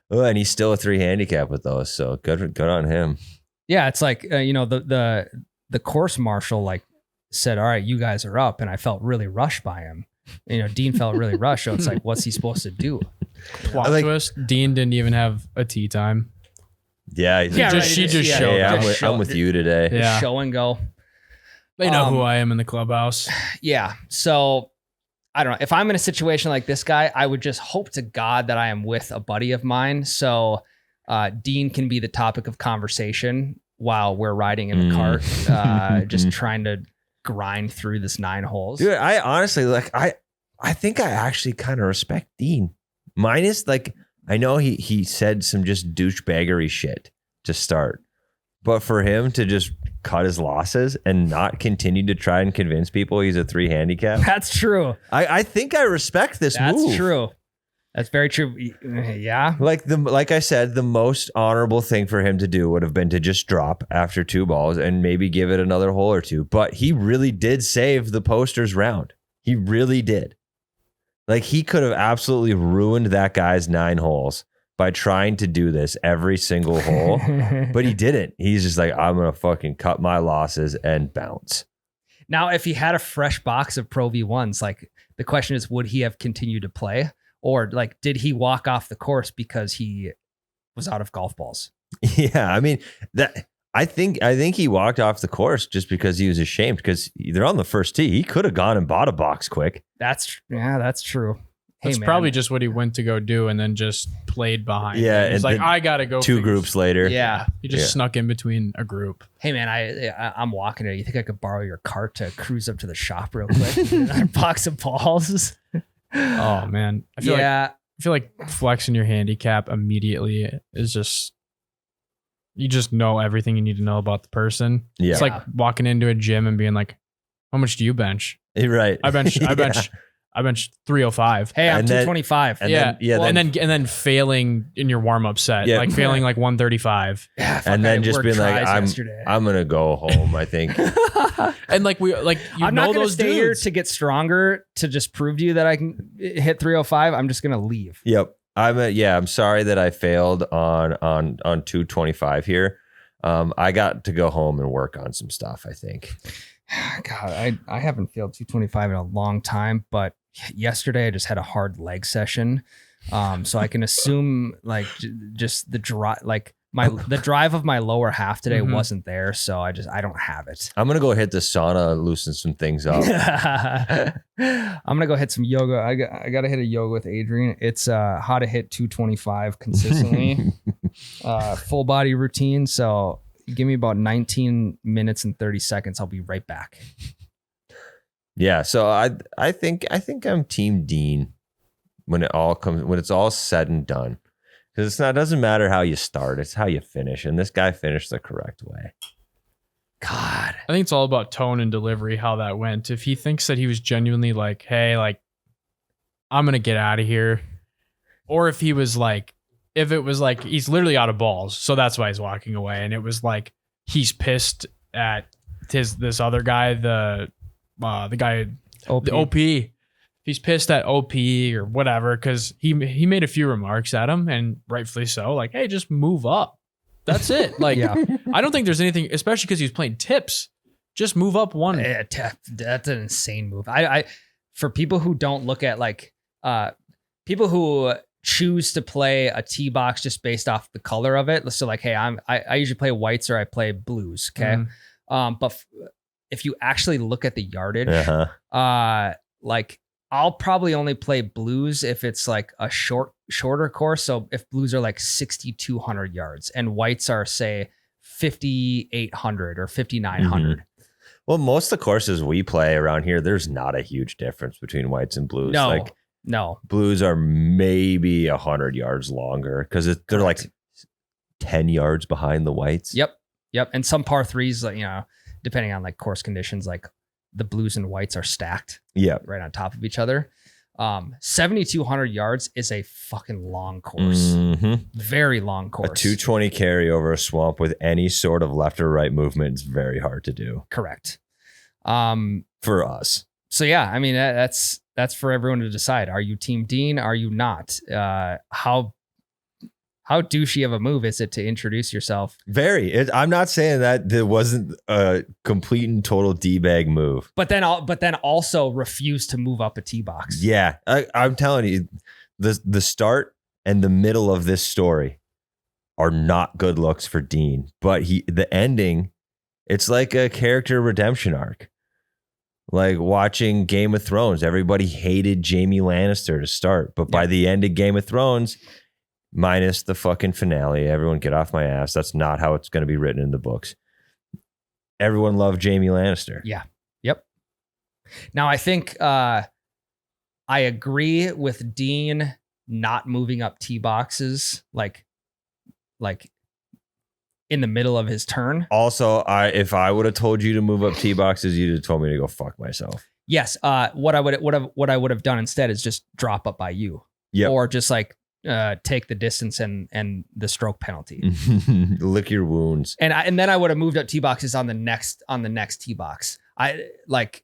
Oh, and he's still a 3 handicap with those. So good on him. Yeah. It's like, the course marshal like said, all right, you guys are up. And I felt really rushed by him. Dean felt really rushed. So it's like, what's he supposed to do? Plot twist. Dean didn't even have a tee time. Yeah. She just showed. Yeah, I'm with you today. Yeah. Show and go. They know who I am in the clubhouse. Yeah. So I don't know. If I'm in a situation like this guy, I would just hope to God that I am with a buddy of mine. So Dean can be the topic of conversation while we're riding in the cart, just trying to grind through this 9 holes. Dude, I honestly I think I actually kind of respect Dean. Minus I know he said some just douchebaggery shit to start. But for him to just cut his losses and not continue to try and convince people he's a 3 handicap. That's true. I think I respect this move. That's true. That's very true. Yeah. Like I said, the most honorable thing for him to do would have been to just drop after 2 balls and maybe give it another hole or 2. But he really did save the Posters round. He really did. He could have absolutely ruined that guy's 9 holes by trying to do this every single hole, but he didn't. He's just like, I'm going to fucking cut my losses and bounce. Now, if he had a fresh box of Pro V1s, the question is, would he have continued to play? Or did he walk off the course because he was out of golf balls? Yeah. I mean, I think he walked off the course just because he was ashamed because they're on the first tee. He could have gone and bought a box quick. That's true. That's probably just what he went to go do and then just played behind. Yeah. He's like, I got to go. 2 groups later. Yeah. He just snuck in between a group. Hey, man, I'm walking it. You think I could borrow your cart to cruise up to the shop real quick? Another box of balls. Oh, man. I feel like flexing your handicap immediately is just, you just know everything you need to know about the person. Yeah. It's like walking into a gym and being like, how much do you bench? Right. I bench 305. Hey, I'm 225. And then failing in your warm up set, failing 135. Yeah, and then just being like, I'm gonna go home. I think. And I'm not gonna stay here to get stronger to just prove to you that I can hit 305. I'm just gonna leave. Yep. I'm sorry that I failed on 225 here. I got to go home and work on some stuff, I think. God, I haven't failed 225 in a long time, but yesterday I just had a hard leg session. So I can assume just the drive, the drive of my lower half today wasn't there. So I don't have it. I'm going to go hit the sauna and loosen some things up. I'm going to go hit some yoga. I got to hit a yoga with Adrian. It's how to hit 225 consistently, full body routine. So give me about 19 minutes and 30 seconds. I'll be right back. Yeah. So I think I'm Team Dean when it's all said and done. Because it doesn't matter how you start, it's how you finish. And this guy finished the correct way. God. I think it's all about tone and delivery, how that went. If he thinks that he was genuinely like, hey, I'm going to get out of here. Or if he was if it was he's literally out of balls, so that's why he's walking away. And it was he's pissed at this other guy, the guy, OP. the OP. He's pissed at OP or whatever because he made a few remarks at him, and rightfully so. Hey, just move up. That's it. I don't think there's anything, especially because he was playing tips. Just move up one. Yeah, that's an insane move. I for people who don't look at people who choose to play a tee box just based off the color of it. So hey, I usually play whites or I play blues. Okay. But if you actually look at the yardage, I'll probably only play blues if it's a shorter course. So if blues are 6,200 yards and whites are say 5,800 or 5,900. Well, most of the courses we play around here, there's not a huge difference between whites and blues. No. Blues are maybe 100 yards longer because they're 10 yards behind the whites. Yep. And some par threes, depending on course conditions, the blues and whites are stacked. Yeah. Right on top of each other. 7,200 yards is a fucking long course. Very long course. A 220 carry over a swamp with any sort of left or right movement is very hard to do. Correct. For us. So yeah, I mean, that's for everyone to decide. Are you Team Dean? Are you not? How douchey of a move is it to introduce yourself? Very. I'm not saying that there wasn't a complete and total D-bag move. But then also refuse to move up a tee box. Yeah. I'm telling you, the start and the middle of this story are not good looks for Dean. But the ending, it's like a character redemption arc. Like watching Game of Thrones, everybody hated Jaime Lannister to start, but by the end of Game of Thrones, minus the fucking finale, everyone get off my ass. That's not how it's going to be written in the books. Everyone loved Jaime Lannister. Yeah. Yep. Now I think I agree with Dean not moving up tee boxes like in the middle of his turn. Also, if I would have told you to move up tee boxes, you'd have told me to go fuck myself. Yes. What I would have done instead is just drop up by you. Yeah. Or just like take the distance and the stroke penalty. Lick your wounds. And then I would have moved up tee boxes on the next tee box.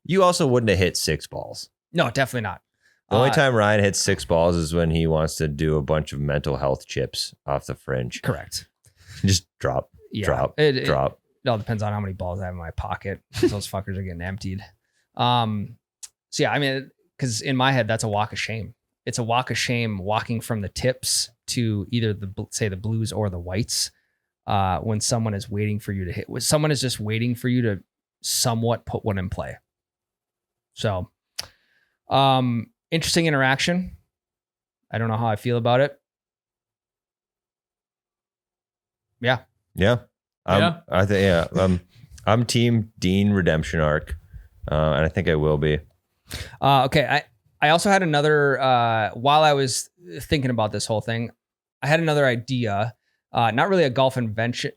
You also wouldn't have hit 6 balls. No, definitely not. The only time Ryan hits 6 balls is when he wants to do a bunch of mental health chips off the fringe. Correct. Just drop. Drop. It all depends on how many balls I have in my pocket. Those fuckers are getting emptied. So yeah, I mean, because in my head, that's a walk of shame. It's a walk of shame walking from the tips to either the blues or the whites when someone is waiting for you to hit. When someone is just waiting for you to somewhat put one in play. So, interesting interaction. I don't know how I feel about it. Yeah. Yeah. I think, yeah. I'm team Dean redemption arc. And I think I will be. Okay. I also had another, while I was thinking about this whole thing, I had another idea, not really a golf invention,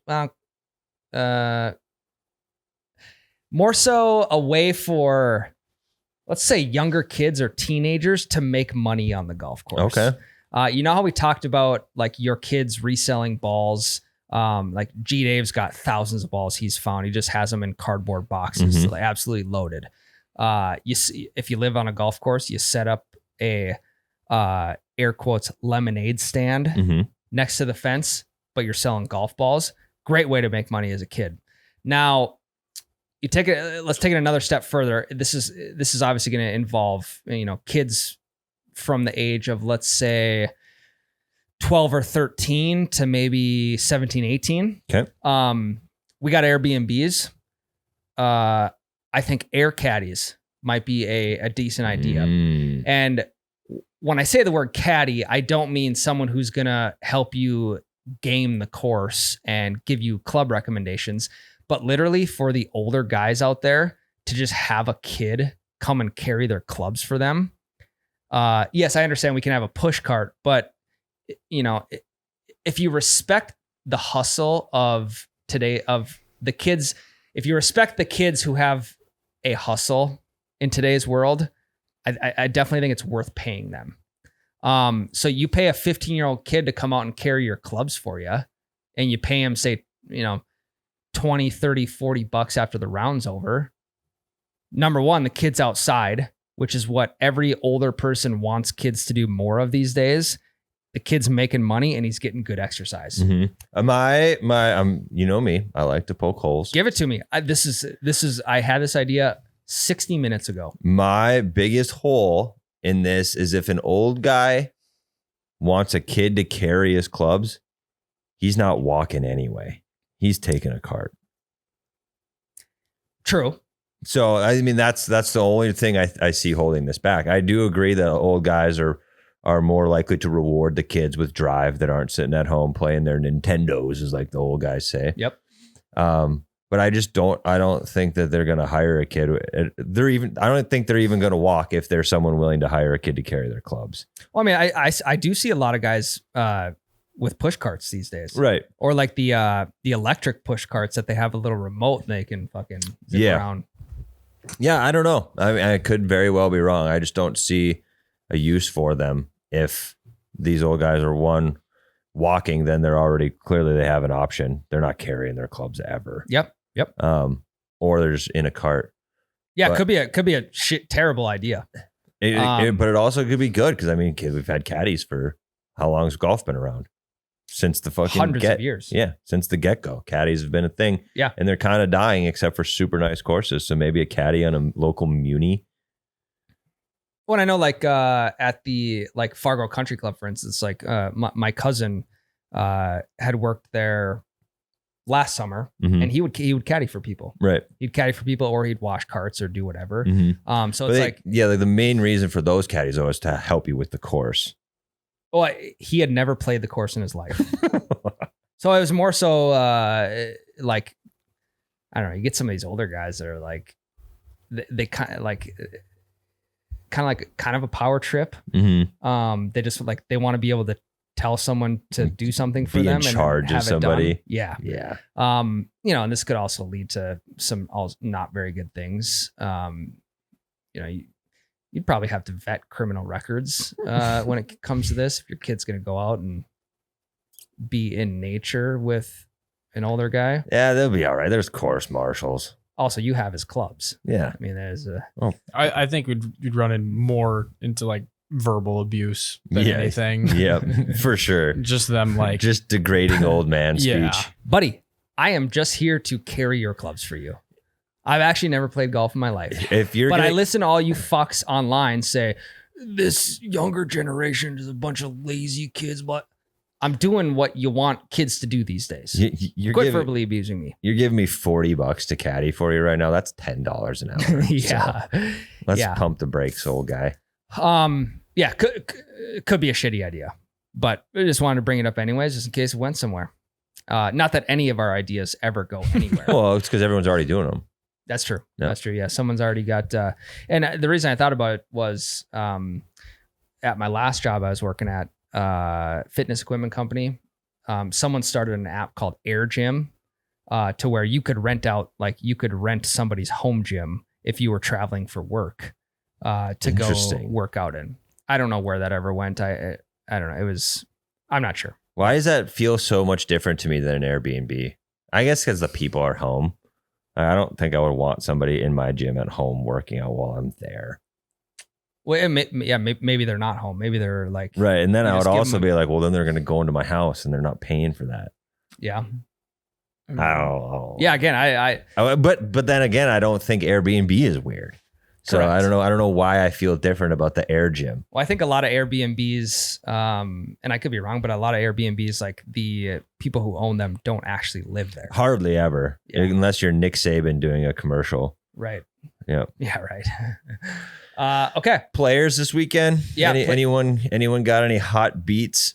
more so a way for, let's say, younger kids or teenagers to make money on the golf course. Okay. You know how we talked about like your kids reselling balls? Like G Dave's got thousands of balls he's found. He just has them in cardboard boxes, like absolutely loaded. If you live on a golf course, you set up a air quotes lemonade stand next to the fence, but you're selling golf balls. Great way to make money as a kid. Now, let's take it another step further. This is obviously going to involve, kids from the age of, let's say, 12 or 13 to maybe 17, 18. Okay. We got Airbnbs. I think air caddies might be a decent idea. And when I say the word caddy, I don't mean someone who's going to help you game the course and give you club recommendations, but literally for the older guys out there to just have a kid come and carry their clubs for them. Yes, I understand we can have a push cart, but if you respect the hustle of today, of the kids, if you respect the kids who have a hustle in today's world, I definitely think it's worth paying them. So you pay a 15-year-old kid to come out and carry your clubs for you, and you pay him, say, 20, 30, 40 bucks after the round's over. Number one, the kid's outside, which is what every older person wants kids to do more of these days. The kid's making money and he's getting good exercise. You know me, I like to poke holes. Give it to me. I had this idea 60 minutes ago. My biggest hole in this is if an old guy wants a kid to carry his clubs, he's not walking anyway. He's taking a cart. True. So, I mean, that's the only thing I see holding this back. I do agree that old guys are more likely to reward the kids with drive that aren't sitting at home playing their Nintendos, as like the old guys say. Yep. But I don't think that they're going to hire a kid. I don't think they're even going to walk if there's someone willing to hire a kid to carry their clubs. Well, I mean, I do see a lot of guys with push carts these days. Right. Or like the electric push carts that they have a little remote and they can fucking zip around. Yeah, I don't know. I mean, I could very well be wrong. I just don't see a use for them. If these old guys are walking, then clearly they have an option. They're not carrying their clubs ever. Yep. Or they're just in a cart. Yeah, but it could be a terrible idea. But it also could be good because I mean, we've had caddies for how long has golf been around? Since the fucking hundreds of years. Yeah, since the get-go. Caddies have been a thing. Yeah. And they're kind of dying except for super nice courses. So maybe a caddy on a local muni. Well, I know like at the like Fargo Country Club, for instance, like my cousin had worked there last summer, Mhm. and he would caddy for people. Right. He'd caddy for people, or he'd wash carts or do whatever. Mhm. So But it's like the main reason for those caddies though is to help you with the course. well, he had never played the course in his life. So it was more so like, I don't know, you get some of these older guys that are like, they kind of a power trip. Mm-hmm. They just like, they want to be able to tell someone to do something for Be them in and charge of have it somebody. done. Yeah. Yeah. And this could also lead to some not very good things. You'd probably have to vet criminal records when it comes to this. If your kid's going to go out and be in nature with an older guy. Yeah, they'll be all right. There's course marshals. Also, you have his clubs. Yeah. I mean, there's I think we'd run in more into like verbal abuse than Yeah. anything. Yep, for sure. Just them like Just degrading old man Yeah. speech. buddy, I am just here to carry your clubs for you. I've actually never played golf in my life. If you're But I gonna, listen to all you fucks online say, this younger generation is a bunch of lazy kids, but I'm doing what you want kids to do these days. you're Quit giving, verbally abusing me. you're giving me $40 to caddy for you right now. That's $10 an hour. Yeah. So let's Yeah. pump the brakes, old guy. Yeah, could be a shitty idea, but I just wanted to bring it up anyways, just in case it went somewhere. Not that any of our ideas ever go anywhere. Well, it's because everyone's already doing them. That's true. Yeah. That's true. Yeah. Someone's already got, and the reason I thought about it was, at my last job I was working at, fitness equipment company. Someone started an app called Air Gym, to where you could rent somebody's home gym if you were traveling for work, to go Interesting. work out in. I don't know where that ever went. I don't know. I'm not sure. Why does that feel so much different to me than an Airbnb? I guess because the people are home. I don't think I would want somebody in my gym at home working out while I'm there. Well, maybe they're not home. Maybe they're like, Right. And then You I just would give also them be like, well, then they're going to go into my house and they're not paying for that. yeah. I don't know. Yeah. Again, But then again, I don't think Airbnb is weird. So Correct. I don't know why I feel different about the Air Gym. well, I think a lot of Airbnbs, and I could be wrong, but a lot of Airbnbs, like the people who own them don't actually live there. Hardly ever, Yeah. unless you're Nick Saban doing a commercial. Right. Yeah. Yeah. Right. Okay. Players this weekend? Yeah, Anyone got any hot beats?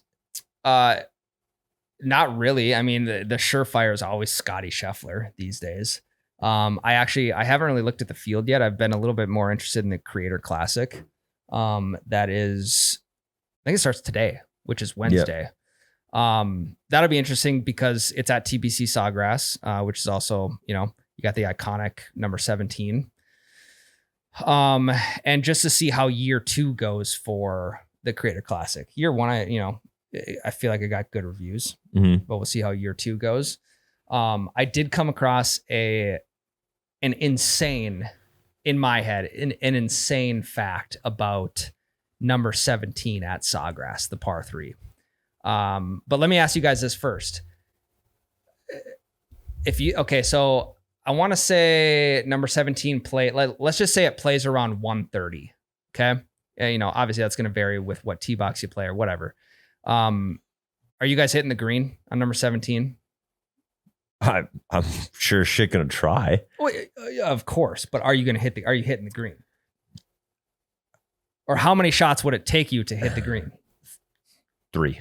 Not really. I mean, the surefire is always Scotty Scheffler these days. I haven't really looked at the field yet. I've been a little bit more interested in the Creator Classic. That is, I think it starts today, which is Wednesday. That'll be interesting because it's at TPC Sawgrass, which is also, you got the iconic number 17. And just to see how year 2 goes for the Creator Classic. Year 1, I feel like I got good reviews, Mm-hmm. but we'll see how year 2 goes. I did come across an insane, in my head, an insane fact about number 17 at Sawgrass, the par 3. But let me ask you guys this first. So I want to say number 17 let's just say it plays around 130. Okay. Obviously that's going to vary with what tee box you play or whatever. Are you guys hitting the green on number 17? I'm sure shit gonna try. Well, of course, but are you hitting the green? Or how many shots would it take you to hit the green? 3.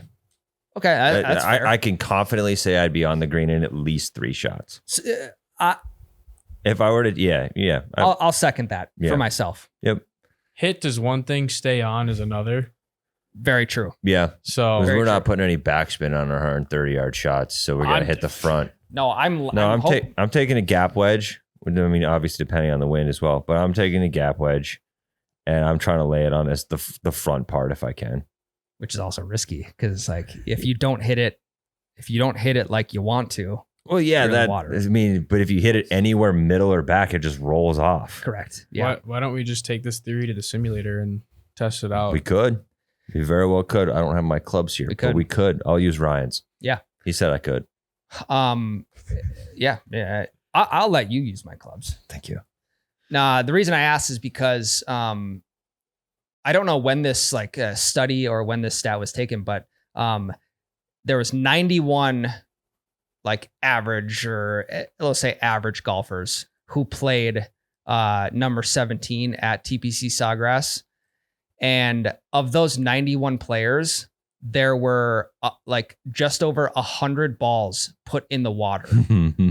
Okay, that's fair. I can confidently say I'd be on the green in at least 3 shots. If I were to, yeah. I'll second that Yeah. for myself. Yep. hit is one thing, stay on is another. Very true. Yeah. So Because Very we're not true. putting any backspin on our 130-yard shots, so we're gonna hit the front. No, I'm taking a gap wedge. I mean, obviously depending on the wind as well, but I'm taking a gap wedge, and I'm trying to lay it on the front part if I can. which is also risky because it's like if you don't hit it like you want to. Well, yeah, You're in the water. but if you hit it anywhere middle or back, it just rolls off. Correct. Yeah. why don't we just take this theory to the simulator and test it out? We could. We very well could. I don't have my clubs here, but we could. I'll use Ryan's. Yeah. He said I could. Yeah. I'll let you use my clubs. Thank you. Nah, the reason I asked is because I don't know when this study or when this stat was taken, but there was 91 like average, or let's say average golfers who played number 17 at TPC Sawgrass. And of those 91 players, there were like just over 100 balls put in the water.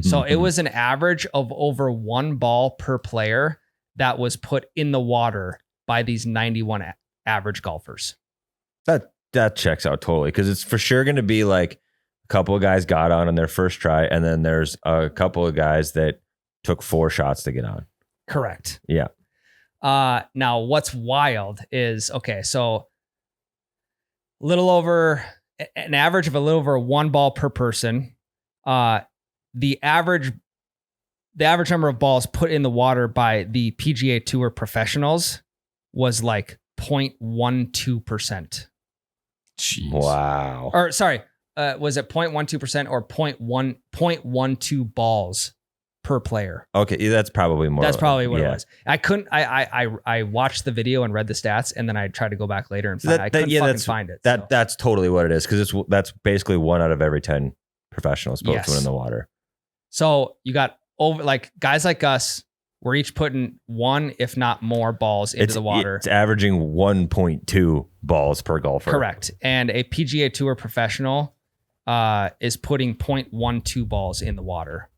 So it was an average of over 1 ball per player that was put in the water by these 91 average golfers. That checks out totally, because it's for sure going to be like a couple of guys got on their first try, and then there's a couple of guys that took 4 shots to get on. Correct. Yeah. Now what's wild is, okay, so an average of a little over 1 ball per person. The average number of balls put in the water by the PGA Tour professionals was like 0.12%. Jeez. Wow. Or sorry, was it 0.12% or 0.12 balls per player? Okay, that's probably more. That's probably what it was. I watched the video and read the stats, and then I tried to go back later and find. I couldn't find it. That's totally what it is, because that's basically 1 out of every 10 professionals put one in the water. So you got over like guys like us. We're each putting 1, if not more, balls into the water. It's averaging 1.2 balls per golfer. Correct. And a PGA Tour professional is putting 0.12 balls in the water.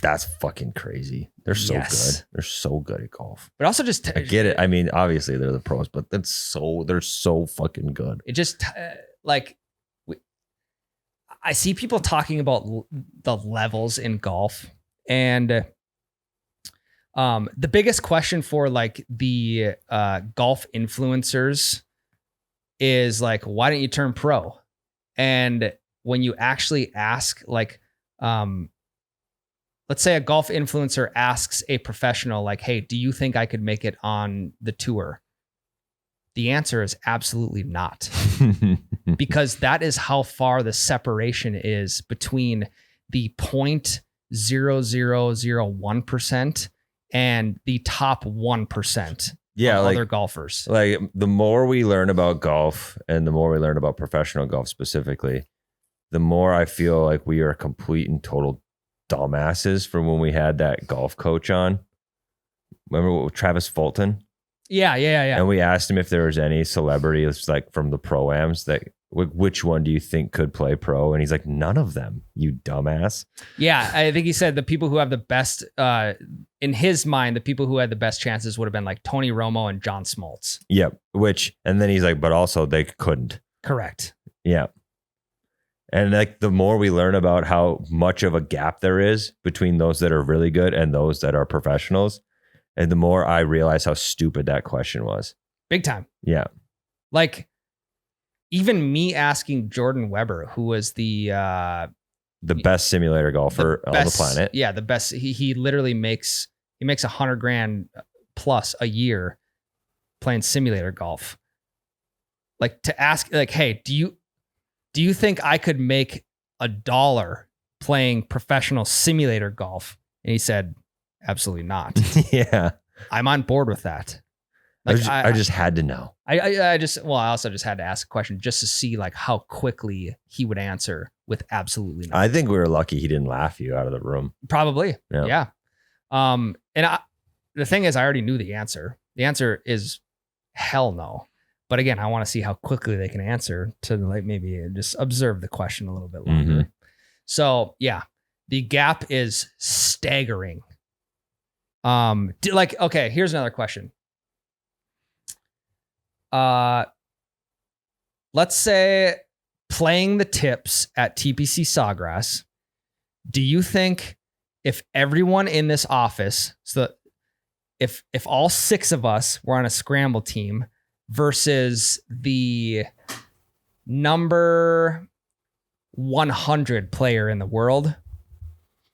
That's fucking crazy. They're so Yes. good. They're so good at golf. But also just I get it. I mean, obviously they're the pros, but they're so fucking good. It just I see people talking about the levels in golf, and the biggest question for like the golf influencers is like, why don't you turn pro? And when you actually ask, like, let's say a golf influencer asks a professional, like, hey, do you think I could make it on the tour? The answer is absolutely not, because that is how far the separation is between the 0.0001% and the top 1% of other golfers. Like, the more we learn about golf and the more we learn about professional golf specifically, the more I feel like we are complete and total dumbasses from when we had that golf coach on. Remember Travis Fulton? Yeah. And we asked him if there was any celebrities like from the pro-ams that which one do you think could play pro? And he's like, none of them, you dumbass. Yeah, I think he said the people who have the best, in his mind, the people who had the best chances would have been like Tony Romo and John Smoltz. Yep. And then he's like, but also they couldn't. Correct. Yeah. And like the more we learn about how much of a gap there is between those that are really good and those that are professionals, and the more I realize how stupid that question was. Big time. Yeah. Like, even me asking Jordan Weber, who was the best simulator golfer on the planet. Yeah, the best. He literally makes $100,000 plus a year playing simulator golf. Like, to ask, like, hey, do you think I could make $1 playing professional simulator golf? And he said, absolutely not. Yeah. I'm on board with that. Like, I just had to know. I also just had to ask a question just to see like how quickly he would answer with absolutely nothing. I think we were lucky he didn't laugh you out of the room. Probably. Yeah. And the thing is, I already knew the answer. The answer is hell no. But again, I want to see how quickly they can answer to like maybe just observe the question a little bit longer. Mm-hmm. So yeah, the gap is staggering. Okay, here's another question. Let's say playing the tips at TPC Sawgrass, do you think if everyone in this office, so if all 6 of us were on a scramble team versus the number 100 player in the world,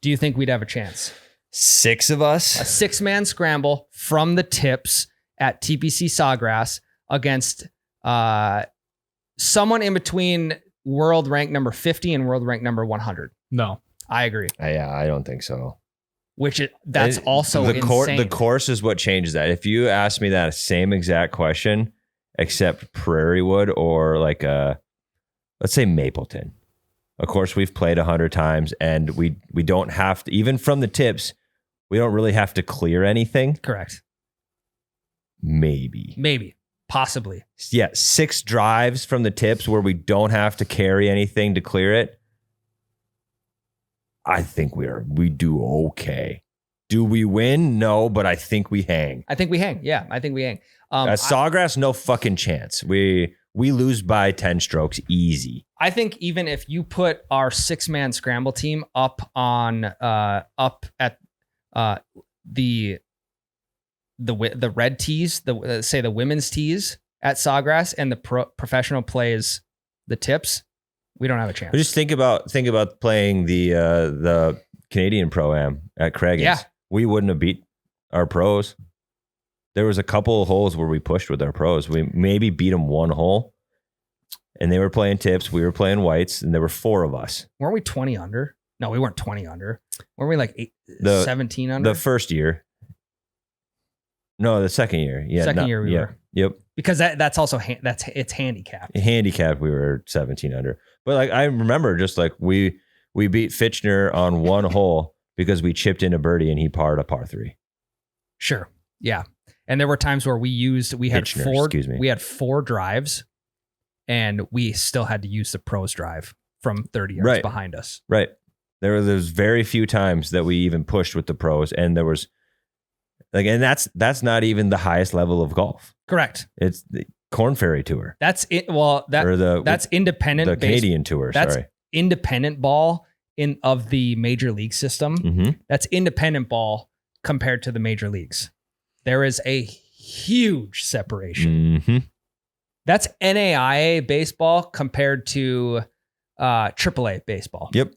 do you think we'd have a chance? 6 of us? A 6-man scramble from the tips at TPC Sawgrass against someone in between world rank number 50 and world rank number 100. No. I agree. Yeah, I don't think so. That's also insane. The course is what changes that. If you ask me that same exact question, except Prairie Wood or like let's say Mapleton. Of course, we've played 100 times, and we don't have to, even from the tips, we don't really have to clear anything. Correct. Maybe. Possibly. Yeah, 6 drives from the tips where we don't have to carry anything to clear it. I think we do okay. Do we win? No, but I think we hang. Yeah, I think we hang. At Sawgrass, no fucking chance. We lose by 10 strokes easy. I think even if you put our 6-man scramble team up at the red tees, say the women's tees at Sawgrass, and the professional plays the tips, we don't have a chance. But just think about playing the Canadian Pro-Am at Craig's. Yeah. We wouldn't have beat our pros. There was a couple of holes where we pushed with our pros. We maybe beat them 1 hole, and they were playing tips. We were playing whites, and there were 4 of us. Weren't we 20 under? No, we weren't 20 under. Weren't we like 17 under? The first year. No, the second year. Yeah, second year we were. Yep. Because that's also it's handicapped. Handicapped, we were 17 under. But like I remember, just like we beat Fitchner on 1 hole because we chipped in a birdie and he parred a par 3. Sure. Yeah. And there were times where we had Fitchner, 4 drives, and we still had to use the pros drive from 30 yards behind us. Right. There's very few times that we even pushed with the pros, and there was like, and that's not even the highest level of golf. Correct. It's the Corn Ferry Tour. That's it. Well, that's independent. The Canadian Tour. That's sorry. Independent ball of the major league system. Mm-hmm. That's independent ball compared to the major leagues. There is a huge separation. Mm-hmm. That's NAIA baseball compared to AAA baseball. Yep.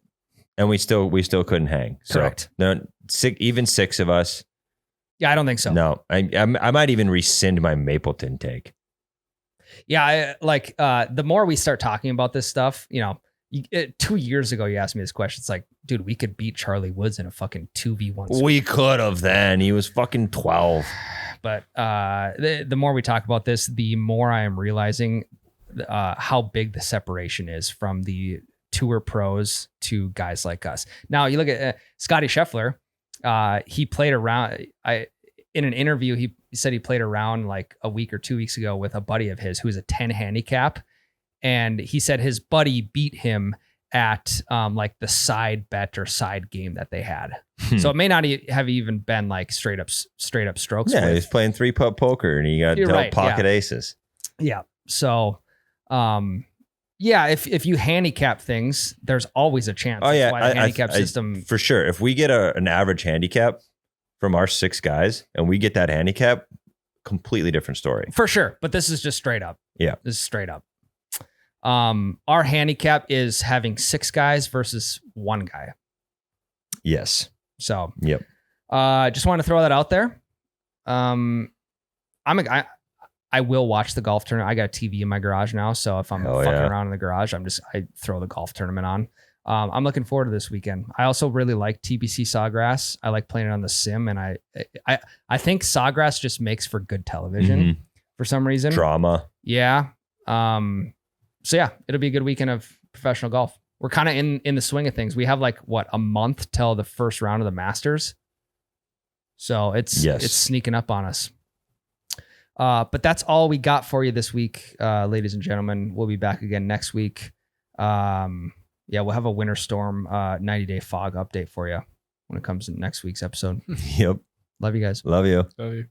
And we still couldn't hang. Correct. So, even 6 of us. Yeah, I don't think so. No, I might even rescind my Mapleton take. Yeah, the more we start talking about this stuff, 2 years ago, you asked me this question. It's like, dude, we could beat Charlie Woods in a fucking 2v1. We could have then. He was fucking 12. But the more we talk about this, the more I am realizing how big the separation is from the tour pros to guys like us. Now, you look at Scotty Scheffler. He played around. In an interview, he said he played around like a week or 2 weeks ago with a buddy of his who was a 10 handicap. And he said his buddy beat him at like the side bet or side game that they had. So it may not have even been like straight up strokes. Yeah, he's playing 3-putt poker and he got dealt pocket aces. Yeah. So, if you handicap things, there's always a chance. Oh yeah, the handicap system for sure. If we get an average handicap from our 6 guys and we get that handicap, completely different story. For sure. But this is just straight up. Yeah. This is straight up. Our handicap is having 6 guys versus 1 guy. Yes. So, yep. Just want to throw that out there. I will watch the golf tournament. I got a TV in my garage now, so if I'm fucking around in the garage, I throw the golf tournament on. I'm looking forward to this weekend. I also really like TBC Sawgrass. I like playing it on the sim, and I think Sawgrass just makes for good television for some reason. Drama. Yeah. So yeah, it'll be a good weekend of professional golf. We're kind of in the swing of things. We have like a month till the first round of the Masters. So it's sneaking up on us. But that's all we got for you this week, ladies and gentlemen. We'll be back again next week. We'll have a winter storm 90-day fog update for you when it comes to next week's episode. Yep. Love you guys. Love you. Love you.